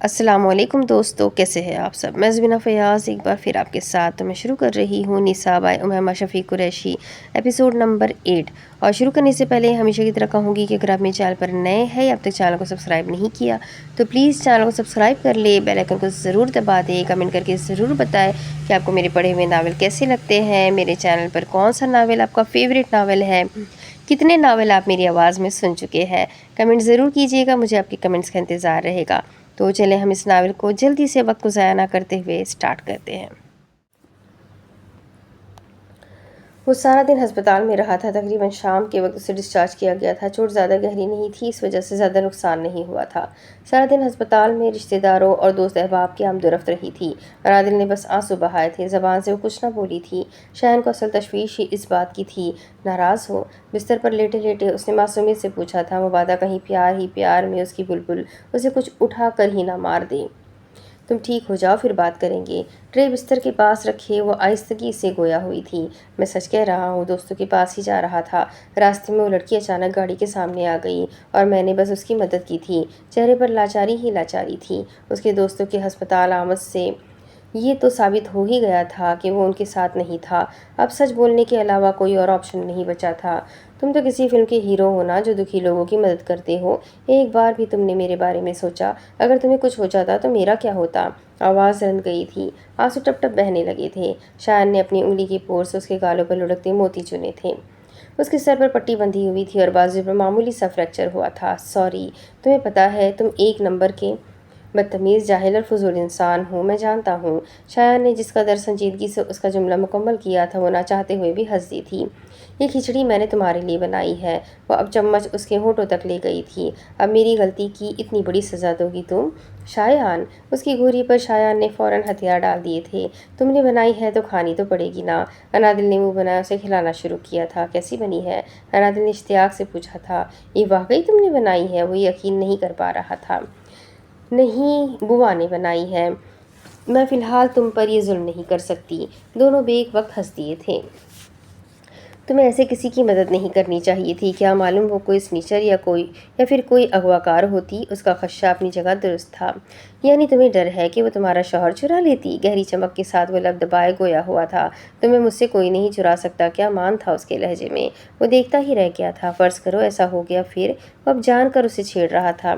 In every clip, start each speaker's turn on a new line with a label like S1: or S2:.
S1: السلام علیکم دوستو، کیسے ہیں آپ سب؟ میں زبینہ فیاض ایک بار پھر آپ کے ساتھ تو میں شروع کر رہی ہوں نساء by Umaima Shafi Qureshi episode number 8۔ اور شروع کرنے سے پہلے ہمیشہ کی طرح کہوں گی کہ اگر آپ میرے چینل پر نئے ہیں یا اب تک چینل کو سبسکرائب نہیں کیا تو پلیز چینل کو سبسکرائب کر لیں، بیل آئیکن کو ضرور دبا دیں، کمنٹ کر کے ضرور بتائیں کہ آپ کو میرے پڑھے ہوئے ناول کیسے لگتے ہیں، میرے چینل پر کون سا ناول آپ کا فیوریٹ ناول ہے، کتنے ناول آپ میری آواز میں سن چکے ہیں۔ کمنٹ ضرور کیجیے گا، مجھے آپ کے کمنٹس کا انتظار رہے گا۔ تو چلیں ہم اس ناول کو جلدی سے وقت کو ضائع نہ کرتے ہوئے سٹارٹ کرتے ہیں۔ وہ سارا دن ہسپتال میں رہا تھا۔ تقریباً شام کے وقت اسے ڈسچارج کیا گیا تھا۔ چوٹ زیادہ گہری نہیں تھی، اس وجہ سے زیادہ نقصان نہیں ہوا تھا۔ سارا دن ہسپتال میں رشتہ داروں اور دوست احباب کی آمد و رفت رہی تھی اور عادل نے بس آنسو بہائے تھے۔ زبان سے وہ کچھ نہ بولی تھی۔ شایان کو اصل تشویش ہی اس بات کی تھی، ناراض ہو؟ بستر پر لیٹے لیٹے اس نے معصومیت سے پوچھا تھا، مبادا کہیں پیار ہی پیار میں اس کی بلبل اسے کچھ اٹھا کر ہی نہ مار دے۔ تم ٹھیک ہو جاؤ پھر بات کریں گے۔ ٹرے بستر کے پاس رکھے وہ آہستگی سے گویا ہوئی تھی۔ میں سچ کہہ رہا ہوں، دوستوں کے پاس ہی جا رہا تھا۔ راستے میں وہ لڑکی اچانک گاڑی کے سامنے آ گئی اور میں نے بس اس کی مدد کی تھی۔ چہرے پر لاچاری ہی لاچاری تھی۔ اس کے دوستوں کے ہسپتال آمد سے یہ تو ثابت ہو ہی گیا تھا کہ وہ ان کے ساتھ نہیں تھا۔ اب سچ بولنے کے علاوہ کوئی اور آپشن نہیں بچا تھا۔ تم تو کسی فلم کے ہیرو ہو نا، جو دکھی لوگوں کی مدد کرتے ہو۔ ایک بار بھی تم نے میرے بارے میں سوچا؟ اگر تمہیں کچھ ہو جاتا تو میرا کیا ہوتا؟ آواز رند گئی تھی، آنسو ٹپ ٹپ بہنے لگے تھے۔ شایان نے اپنی انگلی کی پور سے اس کے گالوں پر لڑکتے موتی چنے تھے۔ اس کے سر پر پٹی بندھی ہوئی تھی اور بازو پر معمولی سا فریکچر ہوا تھا۔ سوری، تمہیں پتہ ہے تم ایک نمبر کے بدتمیز، جاہل اور فضول انسان ہو، میں جانتا ہوں۔ شایان نے جس قدر سنجیدگی سے اس کا جملہ مکمل کیا تھا وہ نہ چاہتے ہوئے بھی ہنس دی تھی۔ یہ کھچڑی میں نے تمہارے لیے بنائی ہے۔ وہ اب چمچ اس کے ہونٹوں تک لے گئی تھی۔ اب میری غلطی کی اتنی بڑی سزا دو گی تم؟ شایان، اس کی گھوری پر شایان نے فوراً ہتھیار ڈال دیے تھے۔ تم نے بنائی ہے تو کھانی تو پڑے گی نا۔ انادل نے منہ بنایا اسے کھلانا شروع کیا تھا۔ کیسی بنی ہے؟ انادل نے اشتیاق سے پوچھا تھا۔ یہ واقعی تم نے بنائی ہے؟ وہ یقین نہیں کر پا رہا تھا۔ نہیں، بوا نے بنائی ہے۔ میں فی الحال تم پر یہ ظلم نہیں کر سکتی۔ دونوں بیک وقت ہنس دیے تھے۔ تمہیں ایسے کسی کی مدد نہیں کرنی چاہیے تھی۔ کیا معلوم وہ کوئی سنیچر یا پھر کوئی اغواکار ہوتی۔ اس کا خدشہ اپنی جگہ درست تھا۔ یعنی تمہیں ڈر ہے کہ وہ تمہارا شوہر چرا لیتی؟ گہری چمک کے ساتھ وہ لب دبائے گویا ہوا تھا۔ تمہیں مجھ سے کوئی نہیں چرا سکتا، کیا مان تھا اس کے لہجے میں۔ وہ دیکھتا ہی رہ گیا تھا۔ فرض کرو ایسا ہو گیا، پھر؟ وہ اب جان کر اسے چھیڑ رہا تھا۔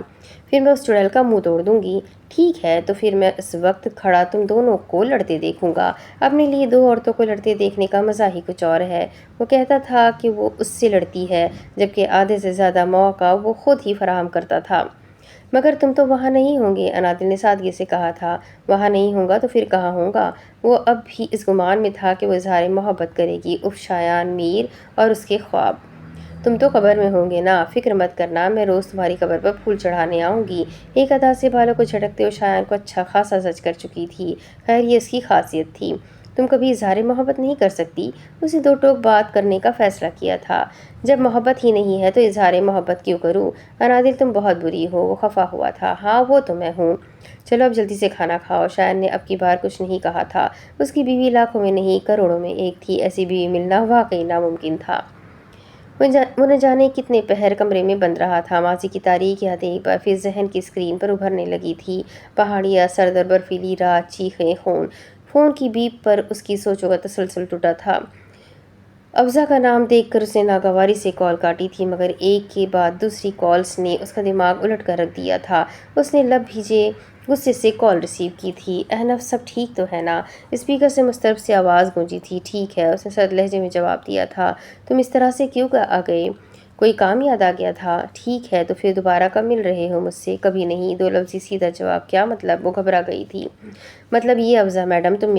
S1: پھر میں اس چڑیل کا منہ توڑ دوں گی۔ ٹھیک ہے، تو پھر میں اس وقت کھڑا تم دونوں کو لڑتے دیکھوں گا۔ اپنے لیے دو عورتوں کو لڑتے دیکھنے کا مزہ ہی کچھ اور ہے۔ وہ کہتا تھا کہ وہ اس سے لڑتی ہے، جبکہ آدھے سے زیادہ مواقع وہ خود ہی فراہم کرتا تھا۔ مگر تم تو وہاں نہیں ہوں گے، انادل نے سادگی سے کہا تھا۔ وہاں نہیں ہوں گا تو پھر کہاں ہوں گا؟ وہ اب بھی اس گمان میں تھا کہ وہ اظہار محبت کرے گی۔ اف شایان، میر اور اس کے خواب۔ تم تو قبر میں ہوں گے نا، فکر مت کرنا، میں روز تمہاری قبر پر پھول چڑھانے آؤں گی۔ ایک ادا سے بالوں کو جھٹکتے ہوئے شایان کو اچھا خاصا زج کر چکی تھی۔ خیر یہ اس کی خاصیت تھی۔ تم کبھی اظہار محبت نہیں کر سکتی؟ اسے دو ٹوک بات کرنے کا فیصلہ کیا تھا۔ جب محبت ہی نہیں ہے تو اظہار محبت کیوں کروں؟ انادل تم بہت بری ہو، وہ خفا ہوا تھا۔ ہاں وہ تو میں ہوں۔ چلو اب جلدی سے کھانا کھاؤ۔ شایان نے اب کی بار کچھ نہیں کہا تھا۔ اس کی بیوی لاکھوں میں نہیں کروڑوں میں ایک تھی، ایسی بیوی ملنا واقعی ناممکن تھا۔ وہ نہ جانے کتنے پہر کمرے میں بند رہا تھا۔ ماضی کی تاریک یادیں ایک بار پھر ذہن کی اسکرین پر ابھرنے لگی تھی۔ پہاڑیاں، سرد اور برفیلی رات، چیخیں، خون۔ فون کی بیپ پر اس کی سوچوں کا تسلسل ٹوٹا تھا۔ افزا کا نام دیکھ کر اس نے ناگواری سے کال کاٹی تھی، مگر ایک کے بعد دوسری کالز نے اس کا دماغ الٹ کر رکھ دیا تھا۔ اس نے لب بھیجے غصے سے کال ریسیو کی تھی۔ احنف، سب ٹھیک تو ہے نا؟ اسپیکر سے مسترب سے آواز گونجی تھی۔ ٹھیک ہے، اس نے سرد لہجے میں جواب دیا تھا۔ تم اس طرح سے کیوں آ گئے؟ کوئی کام یاد آ گیا تھا؟ ٹھیک ہے، تو پھر دوبارہ کب مل رہے ہو مجھ سے؟ کبھی نہیں، دو لفظی سیدھا جواب۔ کیا مطلب؟ وہ گھبرا گئی تھی۔ مطلب یہ افزا میڈم، تم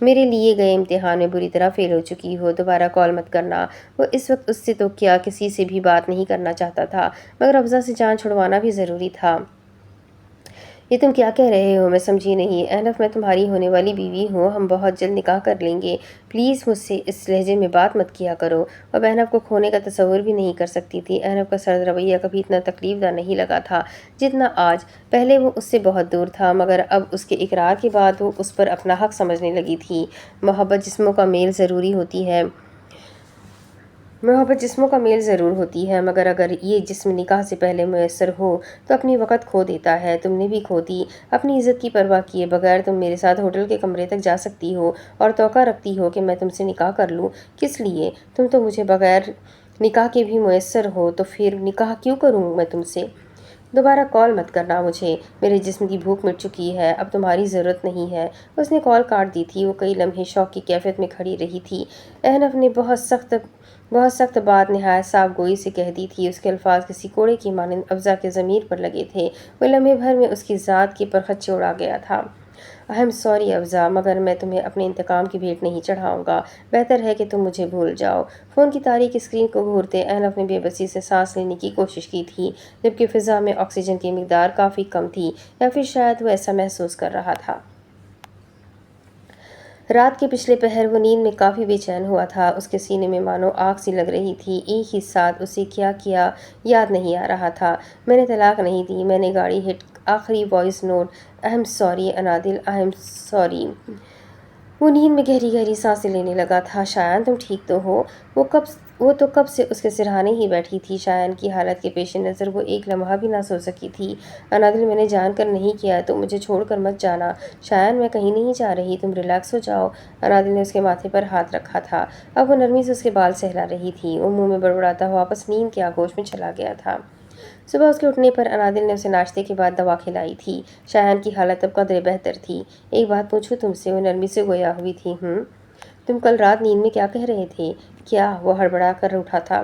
S1: میرے لیے گئے امتحان میں بری طرح فیل ہو چکی ہو، دوبارہ کال مت کرنا۔ وہ اس وقت اس سے تو کیا کسی سے بھی بات نہیں کرنا چاہتا تھا، مگر افزا سے جان چھڑوانا بھی ضروری تھا۔ یہ تم کیا کہہ رہے ہو؟ میں سمجھی نہیں۔ احنف، میں تمہاری ہونے والی بیوی ہوں، ہم بہت جلد نکاح کر لیں گے۔ پلیز مجھ سے اس لہجے میں بات مت کیا کرو۔ اب احنف کو کھونے کا تصور بھی نہیں کر سکتی تھی۔ احنف کا سرد رویہ کبھی اتنا تکلیف دہ نہیں لگا تھا جتنا آج۔ پہلے وہ اس سے بہت دور تھا، مگر اب اس کے اقرار کے بعد وہ اس پر اپنا حق سمجھنے لگی تھی۔ محبت جسموں کا میل ضروری ہوتی ہے، محبت جسموں کا میل ضرور ہوتی ہے، مگر اگر یہ جسم نکاح سے پہلے میسر ہو تو اپنی وقت کھو دیتا ہے۔ تم نے بھی کھو دی۔ اپنی عزت کی پرواہ کیے بغیر تم میرے ساتھ ہوٹل کے کمرے تک جا سکتی ہو اور توقع رکھتی ہو کہ میں تم سے نکاح کر لوں۔ کس لیے؟ تم تو مجھے بغیر نکاح کے بھی میسر ہو، تو پھر نکاح کیوں کروں میں تم سے؟ دوبارہ کال مت کرنا مجھے، میرے جسم کی بھوک مٹ چکی ہے، اب تمہاری ضرورت نہیں ہے۔ اس نے کال کاٹ دی تھی۔ وہ کئی لمحے شوق کی کیفیت میں کھڑی رہی تھی۔ احنف نے بہت سخت بات نہایت صاف گوئی سے کہہ دی تھی۔ اس کے الفاظ کسی کوڑے کی مانند افزا کے ضمیر پر لگے تھے۔ وہ لمحے بھر میں اس کی ذات کے پرخچے اڑا گیا تھا۔ آئی ایم سوری افزا، مگر میں تمہیں اپنے انتقام کی بھیٹ نہیں چڑھاؤں گا۔ بہتر ہے کہ تم مجھے بھول جاؤ۔ فون کی تاریک اسکرین کو گھورتے احنف نے بے بسی سے سانس لینے کی کوشش کی تھی، جبکہ فضا میں آکسیجن کی مقدار کافی کم تھی، یا پھر شاید وہ ایسا محسوس کر رہا تھا۔ رات کے پچھلے پہر وہ نیند میں کافی بے چین ہوا تھا۔ اس کے سینے میں مانو آگ سی لگ رہی تھی۔ ایک ہی ساتھ اسے کیا کیا یاد نہیں آ رہا تھا۔ میں نے طلاق نہیں دی، میں نے گاڑی ہٹ، آخری voice note, I am sorry Anadil, I am sorry. وہ نیند میں گہری گہری سانسیں لینے لگا تھا۔ شایان تم ٹھیک تو ہو؟ وہ تو کب سے اس کے سرہانے ہی بیٹھی تھی۔ شایان کی حالت کے پیش نظر وہ ایک لمحہ بھی نہ سو سکی تھی۔ انادل میں نے جان کر نہیں کیا، تم مجھے چھوڑ کر مت جانا۔ شایان میں کہیں نہیں جا رہی، تم ریلیکس ہو جاؤ۔ انادل نے اس کے ماتھے پر ہاتھ رکھا تھا۔ اب وہ نرمی سے اس کے بال سہلا رہی تھی۔ وہ منہ میں بڑبڑاتا ہوا واپس نیند کے آغوش میں چلا گیا تھا۔ صبح اس کے اٹھنے پر انادل نے اسے ناشتے کے بعد دوا کھلائی تھی۔ شایان کی حالت اب قدرے بہتر تھی۔ ایک بات پوچھوں تم سے؟ وہ نرمی سے گویا ہوئی تھی۔ تم کل رات نیند میں کیا کہہ رہے تھے؟ کیا؟ وہ ہڑبڑا کر اٹھا تھا۔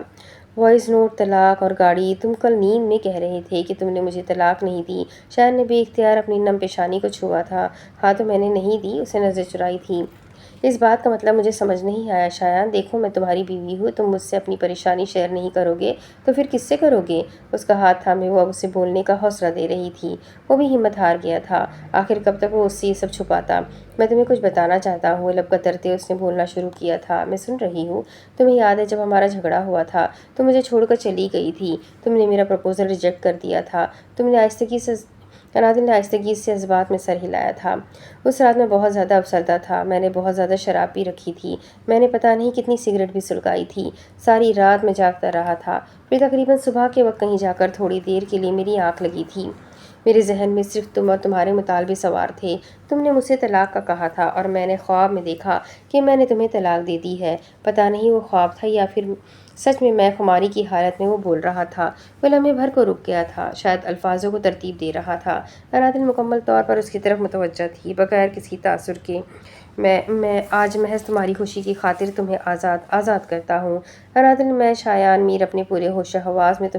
S1: وائس نوٹ، طلاق اور گاڑی۔ تم کل نیند میں کہہ رہے تھے کہ تم نے مجھے طلاق نہیں دی۔ شایان نے بے اختیار اپنی نم پیشانی کو چھوا تھا۔ ہاں تو میں نے نہیں دی، اسے نظر چرائی تھی۔ اس بات کا مطلب مجھے سمجھ نہیں آیا شایان۔ دیکھو میں تمہاری بیوی ہوں، تم مجھ سے اپنی پریشانی شیئر نہیں کرو گے تو پھر کس سے کرو گے؟ اس کا ہاتھ تھامے وہ اب اسے بولنے کا حوصلہ دے رہی تھی۔ وہ بھی ہمت ہار گیا تھا۔ آخر کب تک وہ اس سے یہ سب چھپاتا؟ میں تمہیں کچھ بتانا چاہتا ہوں، لب کترتے اس نے بولنا شروع کیا تھا۔ میں سن رہی ہوں۔ تمہیں یاد ہے جب ہمارا جھگڑا ہوا تھا تو مجھے چھوڑ کر چلی گئی تھی، تم نے میرا پرپوزل ریجیکٹ کر دیا تھا۔ تم نے انادل نے آہستگی سے جذبات میں سر ہلایا تھا۔ اس رات میں بہت زیادہ افسردہ تھا۔ میں نے بہت زیادہ شراب پی رکھی تھی۔ میں نے پتہ نہیں کتنی سگریٹ بھی سلگائی تھی۔ ساری رات میں جاگتا رہا تھا۔ پھر تقریباً صبح کے وقت کہیں جا کر تھوڑی دیر کے لیے میری آنکھ لگی تھی۔ میرے ذہن میں صرف تم اور تمہارے مطالبے سوار تھے۔ تم نے مجھ سے طلاق کا کہا تھا اور میں نے خواب میں دیکھا کہ میں نے تمہیں طلاق دے دی ہے۔ پتہ نہیں وہ خواب تھا یا پھر سچ میں خماری کی حالت میں وہ بول رہا تھا۔ وہ لمحے بھر کو رک گیا تھا، شاید الفاظوں کو ترتیب دے رہا تھا۔ انادل مکمل طور پر اس کی طرف متوجہ تھی، بغیر کسی تاثر کے۔ میں آج محض تمہاری خوشی کی خاطر تمہیں آزاد کرتا ہوں۔ انادل میں شایان میر اپنے پورے ہوش و حواس میں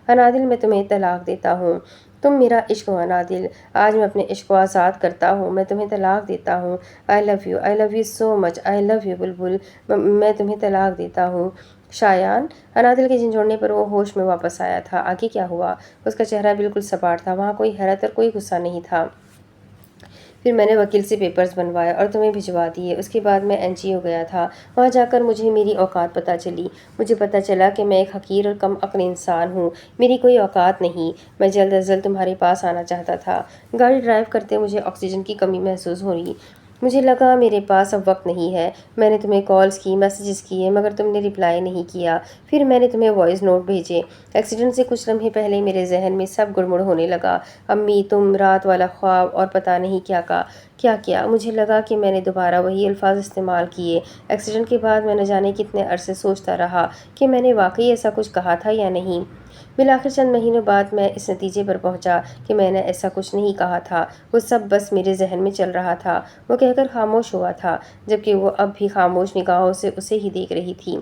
S1: انادل میں تمہیں طلاق دیتا ہوں۔ تم میرا عشق ہو انادل۔ آج میں اپنے عشق کو آزاد کرتا ہوں، میں تمہیں طلاق دیتا ہوں۔ آئی love you so much, I love you بلبل۔ میں تمہیں طلاق دیتا ہوں۔ شایان۔ انادل کے جھنجھوڑنے پر وہ ہوش میں واپس آیا تھا۔ آگے کیا ہوا؟ اس کا چہرہ بالکل سپاٹ تھا، وہاں کوئی حیرت اور کوئی غصہ نہیں تھا۔ پھر میں نے وکیل سے پیپرز بنوائے اور تمہیں بھجوا دیے۔ اس کے بعد میں NGO گیا تھا۔ وہاں جا کر مجھے میری اوقات پتہ چلی۔ مجھے پتہ چلا کہ میں ایک حقیر اور کم عقل انسان ہوں، میری کوئی اوقات نہیں۔ میں جلد از جلد تمہارے پاس آنا چاہتا تھا۔ گاڑی ڈرائیو کرتے مجھے آکسیجن کی کمی محسوس ہو رہی۔ مجھے لگا میرے پاس اب وقت نہیں ہے۔ میں نے تمہیں کالز کی، میسیجز کیے، مگر تم نے رپلائی نہیں کیا۔ پھر میں نے تمہیں وائس نوٹ بھیجے۔ ایکسیڈنٹ سے کچھ لمحے پہلے میرے ذہن میں سب گڑمڑ ہونے لگا۔ امی، تم، رات والا خواب اور پتہ نہیں کیا۔ مجھے لگا کہ میں نے دوبارہ وہی الفاظ استعمال کیے۔ ایکسیڈنٹ کے بعد میں نہ جانے کتنے عرصے سوچتا رہا کہ میں نے واقعی ایسا کچھ کہا تھا یا نہیں۔ بالآخر چند مہینوں بعد میں اس نتیجے پر پہنچا کہ میں نے ایسا کچھ نہیں کہا تھا۔ وہ سب بس میرے ذہن میں چل رہا تھا۔ وہ کہہ کر خاموش ہوا تھا، جبکہ وہ اب بھی خاموش نگاہوں سے اسے ہی دیکھ رہی تھی۔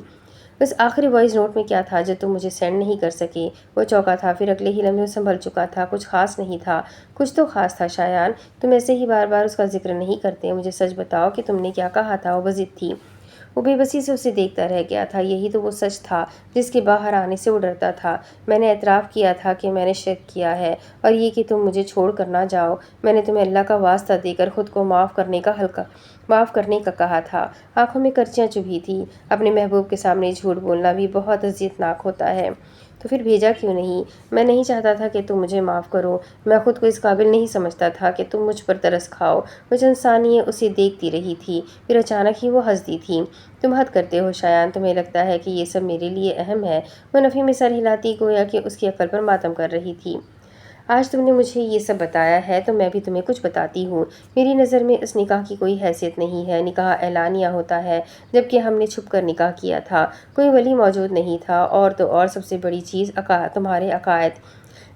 S1: اس آخری وائس نوٹ میں کیا تھا جو تم مجھے سینڈ نہیں کر سکے؟ وہ چونکا تھا، پھر اگلے ہی لمحے سنبھل چکا تھا۔ کچھ خاص نہیں تھا۔ کچھ تو خاص تھا شایان، تم ایسے ہی بار بار اس کا ذکر نہیں کرتے۔ مجھے سچ بتاؤ کہ تم نے کیا کہا تھا؟ وہ بضد تھی۔ وہ بے بسی سے اسے دیکھتا رہ گیا تھا۔ یہی تو وہ سچ تھا جس کے باہر آنے سے وہ ڈرتا تھا۔ میں نے اعتراف کیا تھا کہ میں نے شک کیا ہے، اور یہ کہ تم مجھے چھوڑ کر نہ جاؤ۔ میں نے تمہیں اللہ کا واسطہ دے کر خود کو معاف کرنے کا کہا تھا۔ آنکھوں میں کرچیاں چبھی تھیں۔ اپنے محبوب کے سامنے جھوٹ بولنا بھی بہت اذیت ناک ہوتا ہے۔ تو پھر بھیجا کیوں نہیں؟ میں نہیں چاہتا تھا کہ تم مجھے معاف کرو، میں خود کو اس قابل نہیں سمجھتا تھا کہ تم مجھ پر ترس کھاؤ۔ وہ چند ثانیے اسے دیکھتی رہی تھی، پھر اچانک ہی وہ ہنس دی تھی۔ تم حد کرتے ہو شایان، تمہیں لگتا ہے کہ یہ سب میرے لیے اہم ہے؟ وہ نفی میں سر ہلاتی گویا کہ اس کی عقل پر ماتم کر رہی تھی۔ آج تم نے مجھے یہ سب بتایا ہے تو میں بھی تمہیں کچھ بتاتی ہوں۔ میری نظر میں اس نکاح کی کوئی حیثیت نہیں ہے۔ نکاح اعلانیہ ہوتا ہے، جبکہ ہم نے چھپ کر نکاح کیا تھا، کوئی ولی موجود نہیں تھا، اور تو اور سب سے بڑی چیز تمہارے عقائد۔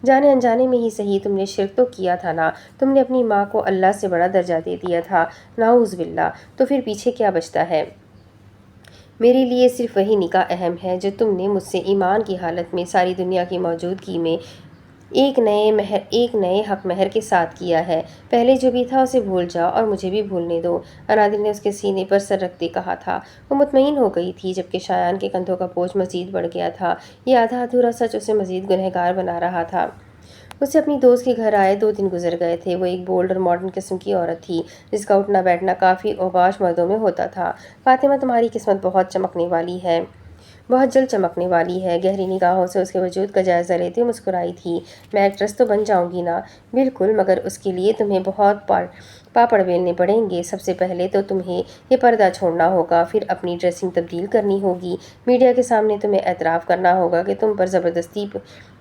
S1: جانے انجانے میں ہی صحیح، تم نے شرک تو کیا تھا نا، تم نے اپنی ماں کو اللہ سے بڑا درجہ دے دیا تھا، نعوذ باللہ۔ تو پھر پیچھے کیا بچتا ہے؟ میرے لیے صرف وہی نکاح اہم ہے جو تم نے مجھ سے ایمان کی حالت میں ساری دنیا کی موجودگی میں ایک نئے حق مہر کے ساتھ کیا ہے۔ پہلے جو بھی تھا اسے بھول جاؤ اور مجھے بھی بھولنے دو، انادل نے اس کے سینے پر سر رکھتے کہا تھا۔ وہ مطمئن ہو گئی تھی، جبکہ شایان کے کندھوں کا بوجھ مزید بڑھ گیا تھا۔ یہ آدھا ادھورا سچ اسے مزید گنہگار بنا رہا تھا۔ اسے اپنی دوست کے گھر آئے 2 دن گزر گئے تھے۔ وہ ایک بولڈ اور ماڈرن قسم کی عورت تھی، جس کا اٹھنا بیٹھنا کافی اوباش مردوں میں ہوتا تھا۔ فاطمہ، تمہاری قسمت بہت چمکنے والی ہے، بہت جلد چمکنے والی ہے۔ گہری نگاہوں سے اس کے وجود کا جائزہ لیتے مسکرائی تھی۔ میں ایکٹریس تو بن جاؤں گی نا؟ بالکل، مگر اس کے لیے تمہیں بہت پاپڑ بیلنے پڑیں گے۔ سب سے پہلے تو تمہیں یہ پردہ چھوڑنا ہوگا، پھر اپنی ڈریسنگ تبدیل کرنی ہوگی، میڈیا کے سامنے تمہیں اعتراف کرنا ہوگا کہ تم پر زبردستی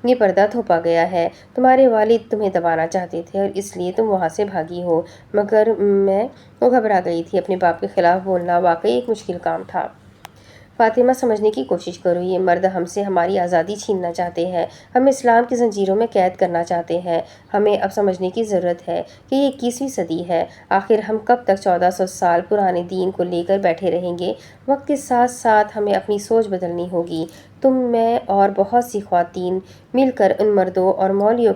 S1: یہ پردہ تھوپا گیا ہے۔ تمہارے والد تمہیں دبانا چاہتے تھے اور اس لیے تم وہاں سے بھاگی ہو، مگر وہ گھبرا گئی تھی۔ اپنے باپ کے خلاف بولنا واقعی ایک مشکل کام تھا۔ فاطمہ، سمجھنے کی کوشش کرو، یہ مرد ہم سے ہماری آزادی چھیننا چاہتے ہیں، ہمیں اسلام کی زنجیروں میں قید کرنا چاہتے ہیں۔ ہمیں اب سمجھنے کی ضرورت ہے کہ یہ 21ویں صدی ہے۔ آخر ہم کب تک 1400 سال پرانے دین کو لے کر بیٹھے رہیں گے؟ وقت کے ساتھ ساتھ ہمیں اپنی سوچ بدلنی ہوگی۔ تم، میں اور بہت سی خواتین مل کر ان مردوں اور مولویوں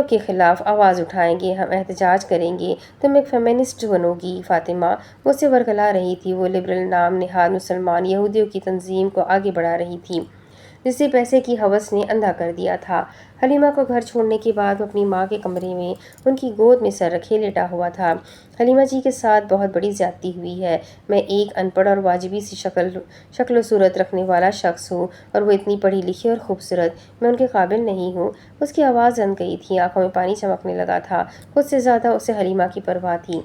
S1: کے خلاف آواز اٹھائیں گے، ہم احتجاج کریں گے۔ تم ایک فیمنسٹ بنو گی فاطمہ، وہ اسے ورگلا رہی تھی۔ وہ لبرل نام نہاد مسلمان یہودیوں کی تنظیم کو آگے بڑھا رہی تھی، جسے پیسے کی ہوس نے اندھا کر دیا تھا۔ حلیمہ کو گھر چھوڑنے کے بعد وہ اپنی ماں کے کمرے میں ان کی گود میں سر رکھے لیٹا ہوا تھا۔ حلیمہ جی کے ساتھ بہت بڑی زیادتی ہوئی ہے۔ میں ایک ان پڑھ اور واجبی سی شکل و صورت رکھنے والا شخص ہوں، اور وہ اتنی پڑھی لکھی اور خوبصورت، میں ان کے قابل نہیں ہوں۔ اس کی آواز رن گئی تھی، آنکھوں میں پانی چمکنے لگا تھا۔ خود سے زیادہ اسے حلیمہ کی پرواہ تھی۔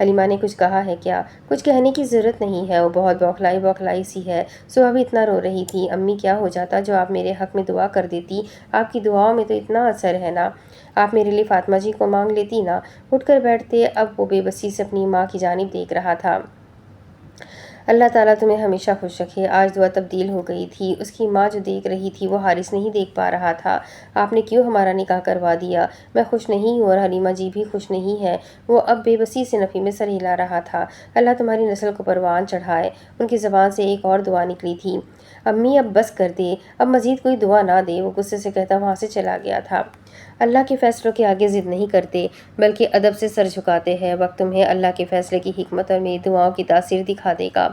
S1: حلیمہ نے کچھ کہا ہے کیا؟ کچھ کہنے کی ضرورت نہیں ہے، وہ بہت بوکھلائی سی ہے۔ صبح بھی اتنا رو رہی تھی۔ امی، کیا ہو جاتا جو آپ میرے حق میں دعا کر دیتی؟ آپ کی دعاؤں میں تو اتنا اثر ہے نا، آپ میرے لیے فاطمہ جی کو مانگ لیتی نا۔ اٹھ کر بیٹھتے اب وہ بے بسی سے اپنی ماں کی جانب دیکھ رہا تھا۔ اللہ تعالیٰ تمہیں ہمیشہ خوش رکھے۔ آج دعا تبدیل ہو گئی تھی۔ اس کی ماں جو دیکھ رہی تھی وہ حارث نہیں دیکھ پا رہا تھا۔ آپ نے کیوں ہمارا نکاح کروا دیا؟ میں خوش نہیں ہوں اور حلیمہ جی بھی خوش نہیں ہے۔ وہ اب بے بسی سے نفی میں سر ہلا رہا تھا۔ اللہ تمہاری نسل کو پروان چڑھائے۔ ان کی زبان سے ایک اور دعا نکلی تھی۔ امی، اب بس کر دے، اب مزید کوئی دعا نہ دے، وہ غصے سے کہتا وہاں سے چلا گیا تھا۔ اللہ کے فیصلوں کے آگے ضد نہیں کرتے، بلکہ ادب سے سر جھکاتے ہیں۔ وقت تمہیں اللہ کے فیصلے کی حکمت اور میری دعاؤں کی تاثیر دکھا دے گا۔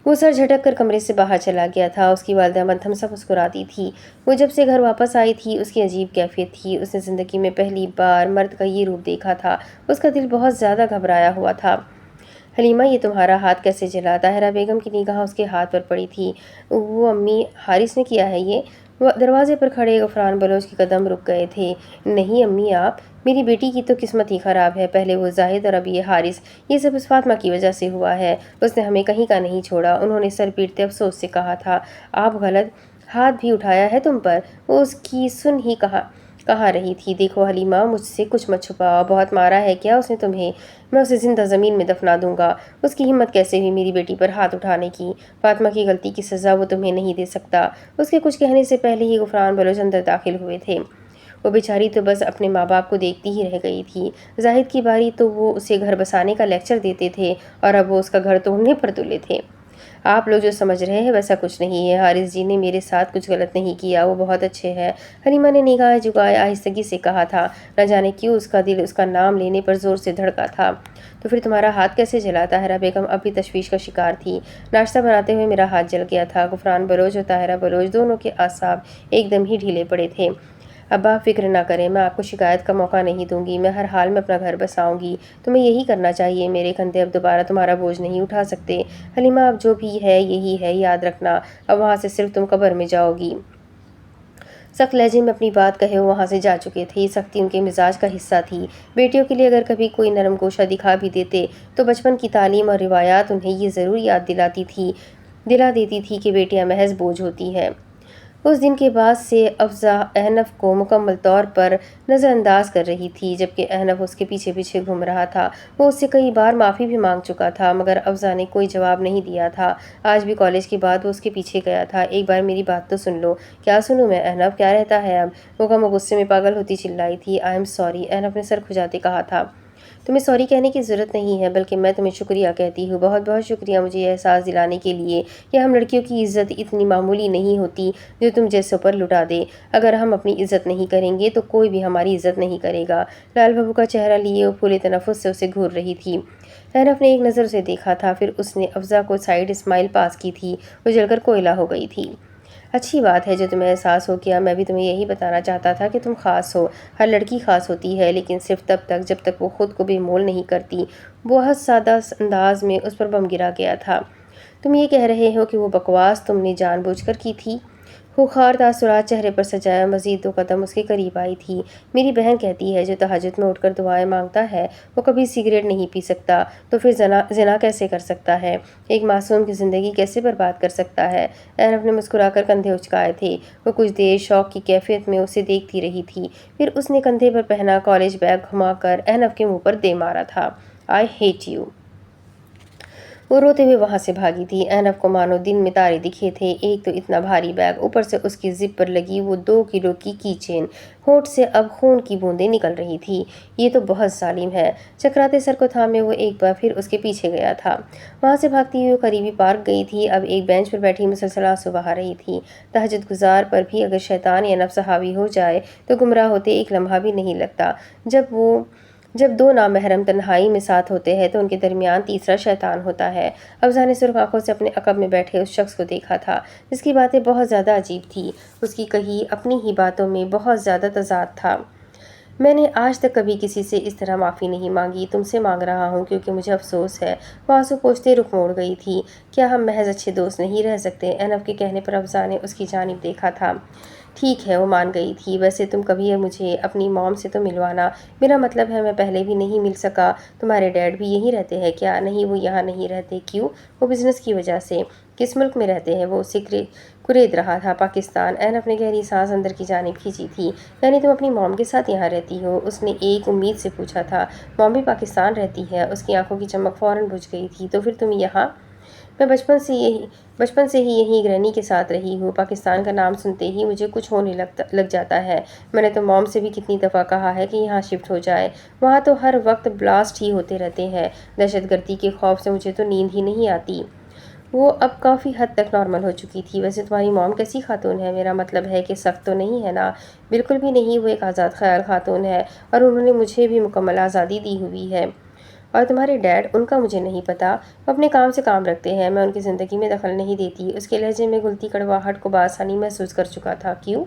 S1: وہ سر جھٹک کر کمرے سے باہر چلا گیا تھا۔ اس کی والدہ مدھم سا مسکراتی تھی۔ وہ جب سے گھر واپس آئی تھی اس کی عجیب کیفیت تھی۔ اس نے زندگی میں پہلی بار مرد کا یہ روپ دیکھا تھا۔ اس کا دل بہت زیادہ گھبرایا ہوا تھا۔ حلیمہ، یہ تمہارا ہاتھ کیسے جلا؟ طاہرہ بیگم کی نگاہ اس کے ہاتھ پر پڑی تھی۔ وہ امی، حارث نے کیا ہے یہ؟ دروازے پر کھڑے غفران بلوچ کے قدم رک گئے تھے۔ نہیں امی، آپ، میری بیٹی کی تو قسمت ہی خراب ہے، پہلے وہ زاہد اور اب یہ حارث، یہ سب اس فاطمہ کی وجہ سے ہوا ہے۔ اس نے ہمیں کہیں کا نہیں چھوڑا، انہوں نے سر پیٹتے افسوس سے کہا تھا۔ آپ غلط ہاتھ بھی اٹھایا ہے تم پر، وہ اس کی سن ہی کہاں رہی تھی۔ دیکھو حلیمہ، مجھ سے کچھ مت چھپاؤ، بہت مارا ہے کیا اس نے تمہیں؟ میں اسے زندہ زمین میں دفنا دوں گا۔ اس کی ہمت کیسے ہوئی میری بیٹی پر ہاتھ اٹھانے کی؟ فاطمہ کی غلطی کی سزا وہ تمہیں نہیں دے سکتا۔ اس کے کچھ کہنے سے پہلے ہی غفران بلوچ اندر داخل ہوئے تھے۔ وہ بیچاری تو بس اپنے ماں باپ کو دیکھتی ہی رہ گئی تھی۔ زاہد کی باری تو وہ اسے گھر بسانے کا لیکچر دیتے تھے، اور اب وہ اس کا گھر توڑنے پر تلے تھے۔ آپ لوگ جو سمجھ رہے ہیں ویسا کچھ نہیں ہے، حارث جی نے میرے ساتھ کچھ غلط نہیں کیا، وہ بہت اچھے ہیں۔ حلیمہ نے نگاہیں جھکائے آہستگی سے کہا تھا۔ نہ جانے کیوں اس کا دل اس کا نام لینے پر زور سے دھڑکا تھا۔ تو پھر تمہارا ہاتھ کیسے جلا؟ طاہرہ بیگم اب بھی تشویش کا شکار تھی۔ ناشتہ بناتے ہوئے میرا ہاتھ جل گیا تھا۔ غفران بلوچ اور طاہرہ بلوچ دونوں کے اعصاب ایک دم ہی ڈھیلے پڑے تھے۔ ابا فکر نہ کریں، میں آپ کو شکایت کا موقع نہیں دوں گی، میں ہر حال میں اپنا گھر بساؤں گی، تمہیں یہی کرنا چاہیے، میرے کندھے اب دوبارہ تمہارا بوجھ نہیں اٹھا سکتے۔ حلیمہ اب جو بھی ہے یہی ہے، یاد رکھنا، اب وہاں سے صرف تم قبر میں جاؤ گی۔ سخت لہجے میں اپنی بات کہے وہ وہاں سے جا چکے تھے، یہ سختی ان کے مزاج کا حصہ تھی۔ بیٹیوں کے لیے اگر کبھی کوئی نرم گوشہ دکھا بھی دیتے تو بچپن کی تعلیم اور روایات انہیں یہ ضرور یاد دلا دیتی تھی کہ بیٹیاں محض بوجھ ہوتی ہیں۔ اس دن کے بعد سے افزا احنف کو مکمل طور پر نظر انداز کر رہی تھی، جبکہ احنف اس کے پیچھے پیچھے گھوم رہا تھا۔ وہ اس سے کئی بار معافی بھی مانگ چکا تھا، مگر افزا نے کوئی جواب نہیں دیا تھا۔ آج بھی کالج کے بعد وہ اس کے پیچھے گیا تھا۔ ایک بار میری بات تو سن لو۔ کیا سنوں میں احنف، کیا رہتا ہے اب؟ وہ غم و غصے میں پاگل ہوتی چلائی تھی۔ آئی ایم سوری، احنف نے سر کھجاتے کہا تھا۔ تمہیں سوری کہنے کی ضرورت نہیں ہے، بلکہ میں تمہیں شکریہ کہتی ہوں، بہت بہت شکریہ مجھے یہ احساس دلانے کے لیے کہ ہم لڑکیوں کی عزت اتنی معمولی نہیں ہوتی جو تم جیسوں پر لٹا دے۔ اگر ہم اپنی عزت نہیں کریں گے تو کوئی بھی ہماری عزت نہیں کرے گا۔ لال بابو کا چہرہ لیے وہ پورے تنفس سے اسے گھور رہی تھی۔ احنف نے ایک نظر اسے دیکھا تھا، پھر اس نے افزا کو سائیڈ اسمائل پاس کی تھی۔ وہ جل کر کوئلہ ہو گئی تھی۔ اچھی بات ہے جو تمہیں احساس ہو گیا، میں بھی تمہیں یہی بتانا چاہتا تھا کہ تم خاص ہو۔ ہر لڑکی خاص ہوتی ہے، لیکن صرف تب تک جب تک وہ خود کو بے مول نہیں کرتی۔ بہت سادہ انداز میں اس پر بم گرا گیا تھا۔ تم یہ کہہ رہے ہو کہ وہ بکواس تم نے جان بوجھ کر کی تھی؟ خوخار تاثرات چہرے پر سجایا مزید 2 قدم اس کے قریب آئی تھی۔ میری بہن کہتی ہے جو تہجد میں اٹھ کر دعائیں مانگتا ہے وہ کبھی سگریٹ نہیں پی سکتا، تو پھر زنا کیسے کر سکتا ہے؟ ایک معصوم کی زندگی کیسے برباد کر سکتا ہے؟ احنف نے مسکرا کر کندھے اچکائے تھے۔ وہ کچھ دیر شوق کی کیفیت میں اسے دیکھتی رہی تھی، پھر اس نے کندھے پر پہنا کالج بیگ گھما کر احنف کے منہ پر دے مارا تھا۔ I hate you. وہ روتے ہوئے وہاں سے بھاگی تھی۔ احنف کو مانو دن میں تارے دکھے تھے، ایک تو اتنا بھاری بیگ، اوپر سے اس کی زپ پر لگی وہ 2 کلو کی چین، ہونٹ سے اب خون کی بوندیں نکل رہی تھی۔ یہ تو بہت ظالم ہے۔ چکراتے سر کو تھامے وہ ایک بار پھر اس کے پیچھے گیا تھا۔ وہاں سے بھاگتی ہوئی وہ قریبی پارک گئی تھی، اب ایک بینچ پر بیٹھی مسلسل آنسو بہا رہی تھی۔ تہجد گزار پر بھی اگر شیطان یا نفس حاوی ہو جائے تو گمراہ ہوتے ایک لمحہ بھی نہیں لگتا۔ جب 2 نامحرم تنہائی میں ساتھ ہوتے ہیں تو ان کے درمیان تیسرا شیطان ہوتا ہے۔ افزا نے سرخ آنکھوں سے اپنے عقب میں بیٹھے اس شخص کو دیکھا تھا جس کی باتیں بہت زیادہ عجیب تھی، اس کی کہی اپنی ہی باتوں میں بہت زیادہ تضاد تھا۔ میں نے آج تک کبھی کسی سے اس طرح معافی نہیں مانگی، تم سے مانگ رہا ہوں کیونکہ مجھے افسوس ہے۔ وہ آنسو پوچھتے رخ موڑ گئی تھی۔ کیا ہم محض اچھے دوست نہیں رہ سکتے؟ احنف کے کہنے پر افزا نے اس کی جانب دیکھا تھا۔ ٹھیک ہے، وہ مان گئی تھی۔ ویسے تم کبھی مجھے اپنی موم سے تو ملوانا، میرا مطلب ہے میں پہلے بھی نہیں مل سکا۔ تمہارے ڈیڈ بھی یہیں رہتے ہیں کیا؟ نہیں، وہ یہاں نہیں رہتے۔ کیوں؟ وہ بزنس کی وجہ سے۔ کس ملک میں رہتے ہیں وہ؟ اسے کرید رہا تھا۔ پاکستان۔ احنف نے گہری سانس اندر کی جانب کھینچی تھی۔ یعنی تم اپنی موم کے ساتھ یہاں رہتی ہو؟ اس نے ایک امید سے پوچھا تھا۔ موم بھی پاکستان رہتی ہے؟ اس کی آنکھوں کی چمک فوراً بجھ گئی تھی۔ تو پھر تم یہاں؟ میں بچپن سے ہی یہیں گرینی کے ساتھ رہی ہوں۔ پاکستان کا نام سنتے ہی مجھے کچھ ہونے لگ جاتا ہے۔ میں نے تو موم سے بھی کتنی دفعہ کہا ہے کہ یہاں شفٹ ہو جائے، وہاں تو ہر وقت بلاسٹ ہی ہوتے رہتے ہیں، دہشت گردی کے خوف سے مجھے تو نیند ہی نہیں آتی۔ وہ اب کافی حد تک نارمل ہو چکی تھی۔ ویسے تمہاری موم کیسی خاتون ہے؟ میرا مطلب ہے کہ سخت تو نہیں ہے نا؟ بالکل بھی نہیں، وہ ایک آزاد خیال خاتون ہے اور انہوں نے مجھے بھی مکمل آزادی دی ہوئی ہے۔ اور تمہارے ڈیڈ؟ ان کا مجھے نہیں پتا، وہ اپنے کام سے کام رکھتے ہیں، میں ان کی زندگی میں دخل نہیں دیتی۔ اس کے لہجے میں گھلتی کڑواہٹ کو بآسانی محسوس کر چکا تھا۔ کیوں؟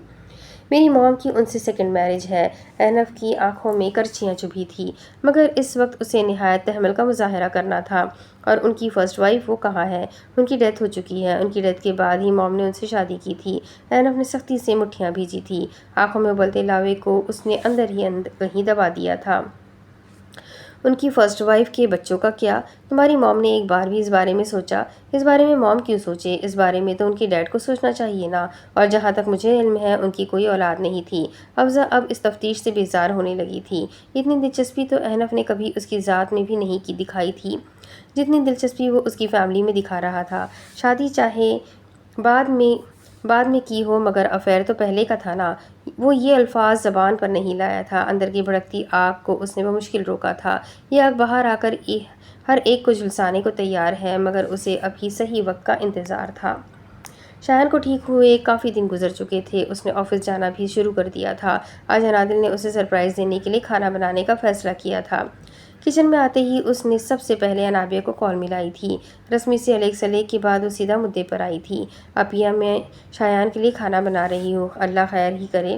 S1: میری موم کی ان سے سیکنڈ میرج ہے۔ احنف کی آنکھوں میں کرچیاں چبھی تھی، مگر اس وقت اسے نہایت تحمل کا مظاہرہ کرنا تھا۔ اور ان کی فرسٹ وائف وہ کہاں ہے؟ ان کی ڈیتھ ہو چکی ہے۔ ان کی ڈیتھ کے بعد ہی موم نے ان سے شادی کی تھی۔ احنف نے سختی سے مٹھیاں بھیجی تھی، آنکھوں میں ابلتے لاوے کو اس نے اندر ہی کہیں دبا دیا تھا۔ ان کی فرسٹ وائف کے بچوں کا کیا؟ تمہاری موم نے ایک بار بھی اس بارے میں سوچا؟ اس بارے میں موم کیوں سوچے؟ اس بارے میں تو ان کے ڈیڈ کو سوچنا چاہیے نا۔ اور جہاں تک مجھے علم ہے ان کی کوئی اولاد نہیں تھی۔ افزا اب اس تفتیش سے بیزار ہونے لگی تھی۔ اتنی دلچسپی تو احنف نے کبھی اس کی ذات میں بھی نہیں دکھائی تھی جتنی دلچسپی وہ اس کی فیملی میں دکھا رہا تھا۔ شادی چاہے بعد میں کی ہو، مگر افیئر تو پہلے کا تھا نا۔ وہ یہ الفاظ زبان پر نہیں لایا تھا، اندر کی بھڑکتی آگ کو اس نے بمشکل روکا تھا۔ یہ آگ باہر آ کر ہر ایک کو جھلسانے کو تیار ہے، مگر اسے ابھی صحیح وقت کا انتظار تھا۔ شایان کو ٹھیک ہوئے کافی دن گزر چکے تھے، اس نے آفس جانا بھی شروع کر دیا تھا۔ آج عنادل نے اسے سرپرائز دینے کے لیے کھانا بنانے کا فیصلہ کیا تھا۔ کچن میں آتے ہی اس نے سب سے پہلے انابیہ کو کال ملائی تھی۔ رسمی سے علیگ سلیگ کے بعد وہ سیدھا مدعے پر آئی تھی۔ اپیا میں شایان کے لیے کھانا بنا رہی ہوں، اللہ خیر ہی کرے۔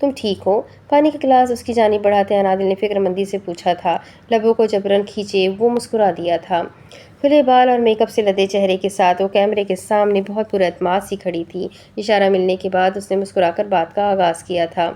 S1: تم ٹھیک ہو؟ پانی کا گلاس اس کی جانب بڑھاتے عادل نے فکر مندی سے پوچھا تھا۔ لبوں کو جبراً کھینچے وہ مسکرا دیا تھا۔ کھلے بال اور میک اپ سے لدے چہرے کے ساتھ وہ کیمرے کے سامنے بہت پر اعتماد سی کھڑی تھی۔ اشارہ ملنے کے بعد اس نے مسکرا کر بات کا آغاز کیا تھا۔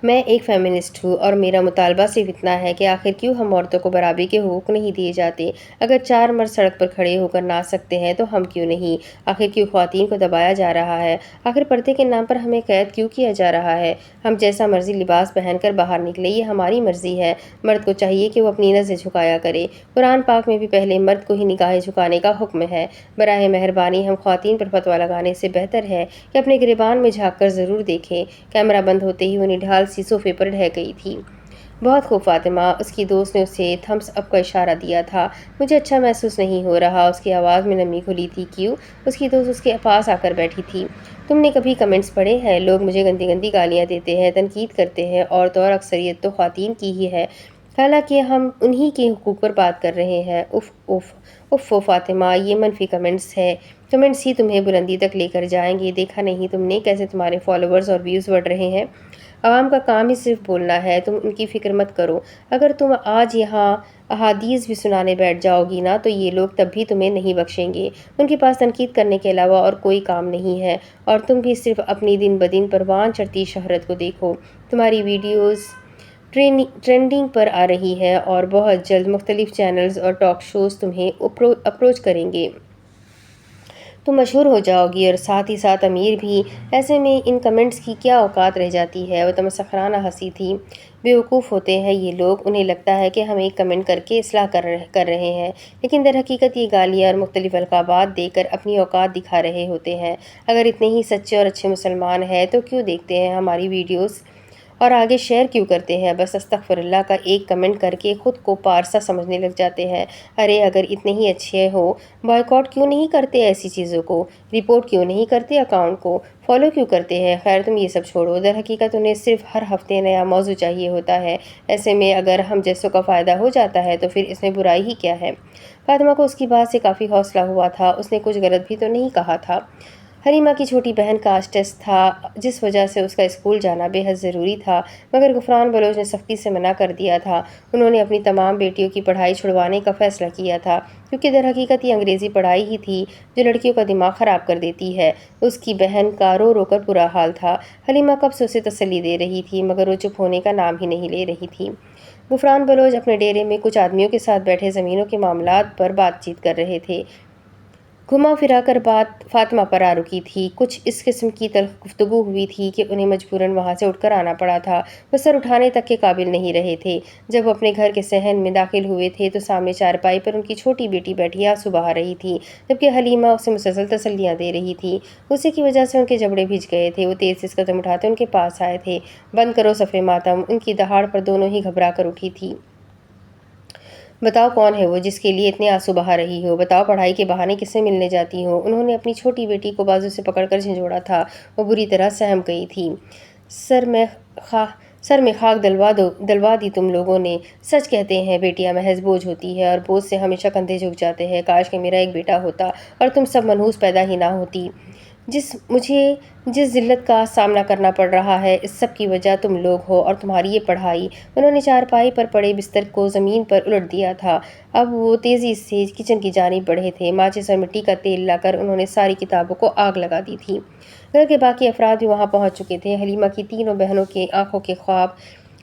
S1: میں ایک فیمنسٹ ہوں اور میرا مطالبہ صرف اتنا ہے کہ آخر کیوں ہم عورتوں کو برابری کے حقوق نہیں دیے جاتے؟ اگر 4 مرد سڑک پر کھڑے ہو کر ناچ سکتے ہیں تو ہم کیوں نہیں؟ آخر کیوں خواتین کو دبایا جا رہا ہے؟ آخر پردے کے نام پر ہمیں قید کیوں کیا جا رہا ہے؟ ہم جیسا مرضی لباس پہن کر باہر نکلے یہ ہماری مرضی ہے۔ مرد کو چاہیے کہ وہ اپنی نظر جھکایا کرے۔ قرآن پاک میں بھی پہلے مرد کو ہی نگاہیں جھکانے کا حکم ہے۔ براہ مہربانی ہم خواتین پر فتویٰ لگانے سے بہتر ہے کہ اپنے گریبان میں جھانک کر ضرور دیکھیں۔ کیمرہ بند ہوتے ہی وہ نڈھال سی صوفے پر ڈھہ گئی تھی۔ بہت خوب فاطمہ، اس کی دوست نے اسے تھمس اپ کا اشارہ دیا تھا۔ مجھے اچھا محسوس نہیں ہو رہا۔ اس کی آواز میں نمی گھلی تھی۔ کیوں؟ اس کی دوست اس کے پاس آ کر بیٹھی تھی۔ تم نے کبھی کمنٹس پڑھے ہیں؟ لوگ مجھے گندی گندی گالیاں دیتے ہیں، تنقید کرتے ہیں، عورتوں اور اکثریت تو خواتین کی ہی ہے، حالانکہ ہم انہی کے حقوق پر بات کر رہے ہیں۔ اف اف اف فاطمہ، یہ منفی کمنٹس ہے۔ کمنٹس ہی تمہیں بلندی تک لے کر جائیں گے۔ دیکھا نہیں تم نے کیسے تمہارے فالوورز اور ویوز بڑھ رہے ہیں؟ عوام کا کام ہی صرف بولنا ہے، تم ان کی فکر مت کرو۔ اگر تم آج یہاں احادیث بھی سنانے بیٹھ جاؤ گی نا تو یہ لوگ تب بھی تمہیں نہیں بخشیں گے۔ ان کے پاس تنقید کرنے کے علاوہ اور کوئی کام نہیں ہے، اور تم بھی صرف اپنی دن بدن پروان چڑھتی شہرت کو دیکھو۔ تمہاری ویڈیوز ٹرینڈنگ پر آ رہی ہے اور بہت جلد مختلف چینلز اور ٹاک شوز تمہیں اپروچ کریں گے۔ تم مشہور ہو جاؤ گی اور ساتھ ہی ساتھ امیر بھی۔ ایسے میں ان کمنٹس کی کیا اوقات رہ جاتی ہے؟ وہ تمسخرانہ ہنسی تھی۔ بیوقوف ہوتے ہیں یہ لوگ، انہیں لگتا ہے کہ ہم ایک کمنٹ کر کے اصلاح کر رہے ہیں، لیکن در حقیقت یہ گالیاں اور مختلف القابات دے کر اپنی اوقات دکھا رہے ہوتے ہیں۔ اگر اتنے ہی سچے اور اچھے مسلمان ہیں تو کیوں دیکھتے ہیں ہماری ویڈیوز اور آگے شیئر کیوں کرتے ہیں؟ بس استغفر اللہ کا ایک کمنٹ کر کے خود کو پارسا سمجھنے لگ جاتے ہیں۔ ارے اگر اتنے ہی اچھے ہو، بائیکاٹ کیوں نہیں کرتے ایسی چیزوں کو؟ رپورٹ کیوں نہیں کرتے اکاؤنٹ کو؟ فالو کیوں کرتے ہیں؟ خیر تم یہ سب چھوڑو، در حقیقت انہیں صرف ہر ہفتے نیا موضوع چاہیے ہوتا ہے۔ ایسے میں اگر ہم جیسوں کا فائدہ ہو جاتا ہے تو پھر اس میں برائی ہی کیا ہے؟ فاطمہ کو اس کی بات سے کافی حوصلہ ہوا تھا۔ اس نے کچھ غلط بھی تو نہیں کہا تھا۔ حلیمہ کی چھوٹی بہن کا آج ٹیسٹ تھا جس وجہ سے اس کا اسکول جانا بے حد ضروری تھا، مگر غفران بلوچ نے سختی سے منع کر دیا تھا۔ انہوں نے اپنی تمام بیٹیوں کی پڑھائی چھڑوانے کا فیصلہ کیا تھا، کیونکہ در حقیقت یہ انگریزی پڑھائی ہی تھی جو لڑکیوں کا دماغ خراب کر دیتی ہے۔ اس کی بہن کا رو رو کر برا حال تھا۔ حلیمہ کب سے اسے تسلی دے رہی تھی مگر وہ چپ ہونے کا نام ہی نہیں لے رہی تھی۔ غفران بلوچ اپنے ڈیرے میں کچھ آدمیوں کے ساتھ بیٹھے زمینوں کے معاملات پر بات چیت کر رہے تھے۔ گھما پھرا کر بات فاطمہ پر آ رکی تھی۔ کچھ اس قسم کی تلخ گفتگو ہوئی تھی کہ انہیں مجبوراً وہاں سے اٹھ کر آنا پڑا تھا۔ وہ سر اٹھانے تک کے قابل نہیں رہے تھے۔ جب وہ اپنے گھر کے صحن میں داخل ہوئے تھے تو سامنے چارپائی پر ان کی چھوٹی بیٹی بیٹھی آنسو بہا رہی تھی، جبکہ حلیمہ اسے مسلسل تسلیاں دے رہی تھی۔ غصے کی وجہ سے ان کے جبڑے بھیج گئے تھے۔ وہ تیز سے قدم اٹھاتے ان کے پاس آئے تھے۔ بند کرو صفِ ماتم۔ ان کی دہاڑ پر دونوں ہی گھبرا کر اٹھی تھی۔ بتاؤ کون ہے وہ جس کے لیے اتنے آنسو بہا رہی ہو؟ بتاؤ پڑھائی کے بہانے کس سے ملنے جاتی ہو؟ انہوں نے اپنی چھوٹی بیٹی کو بازو سے پکڑ کر جھنجھوڑا تھا۔ وہ بری طرح سہم گئی تھی۔ سر میں خاک دلوا دی تم لوگوں نے۔ سچ کہتے ہیں بیٹیاں محض بوجھ ہوتی ہے اور بوجھ سے ہمیشہ کندھے جھک جاتے ہیں۔ کاش کہ میرا ایک بیٹا ہوتا اور تم سب منحوس پیدا ہی نہ ہوتی۔ مجھے جس ذلت کا سامنا کرنا پڑ رہا ہے اس سب کی وجہ تم لوگ ہو اور تمہاری یہ پڑھائی۔ انہوں نے چارپائی پر پڑے بستر کو زمین پر الٹ دیا تھا۔ اب وہ تیزی سے کچن کی جانب بڑھے تھے۔ ماچس اور مٹی کا تیل لا کر انہوں نے ساری کتابوں کو آگ لگا دی تھی۔ گھر کے باقی افراد بھی وہاں پہنچ چکے تھے۔ حلیمہ کی تینوں بہنوں کی آنکھوں کے خواب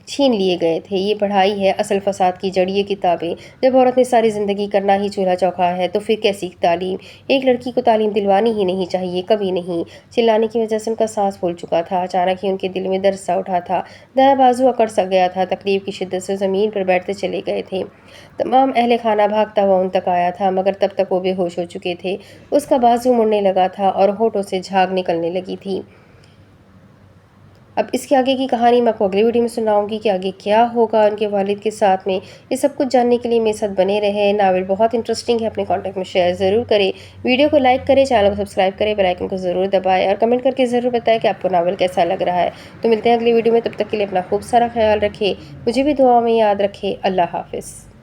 S1: چھین لیے گئے تھے۔ یہ پڑھائی ہے اصل فساد کی جڑ، یہ کتابیں۔ جب عورت نے ساری زندگی کرنا ہی چولہا چوکا ہے تو پھر کیسی تعلیم؟ ایک لڑکی کو تعلیم دلوانی ہی نہیں چاہیے، کبھی نہیں۔ چلانے کی وجہ سے ان کا سانس پھول چکا تھا۔ اچانک ہی ان کے دل میں درد سا اٹھا تھا۔ دایاں بازو اکڑ سا گیا تھا۔ تکلیف کی شدت سے زمین پر بیٹھتے چلے گئے تھے۔ تمام اہل خانہ بھاگتا ہوا ان تک آیا تھا مگر تب تک وہ بے ہوش ہو چکے تھے۔ اس کا بازو مڑنے لگا تھا اور ہونٹوں سے جھاگ نکلنے لگی تھی۔ اب اس کے آگے کی کہانی میں آپ کو اگلی ویڈیو میں سناؤں گی کہ آگے کیا ہوگا ان کے والد کے ساتھ میں۔ یہ سب کچھ جاننے کے لیے میرے ساتھ بنے رہے۔ ناول بہت انٹرسٹنگ ہے، اپنے کانٹیکٹ میں شیئر ضرور کریں، ویڈیو کو لائک کریں، چینل کو سبسکرائب کریں، بیل آئیکن کو ضرور دبائیں اور کمنٹ کر کے ضرور بتائیں کہ آپ کو ناول کیسا لگ رہا ہے۔ تو ملتے ہیں اگلی ویڈیو میں، تب تک کے لیے اپنا خوب سارا خیال رکھیں، مجھے بھی دعاؤں میں یاد رکھیں۔ اللہ حافظ۔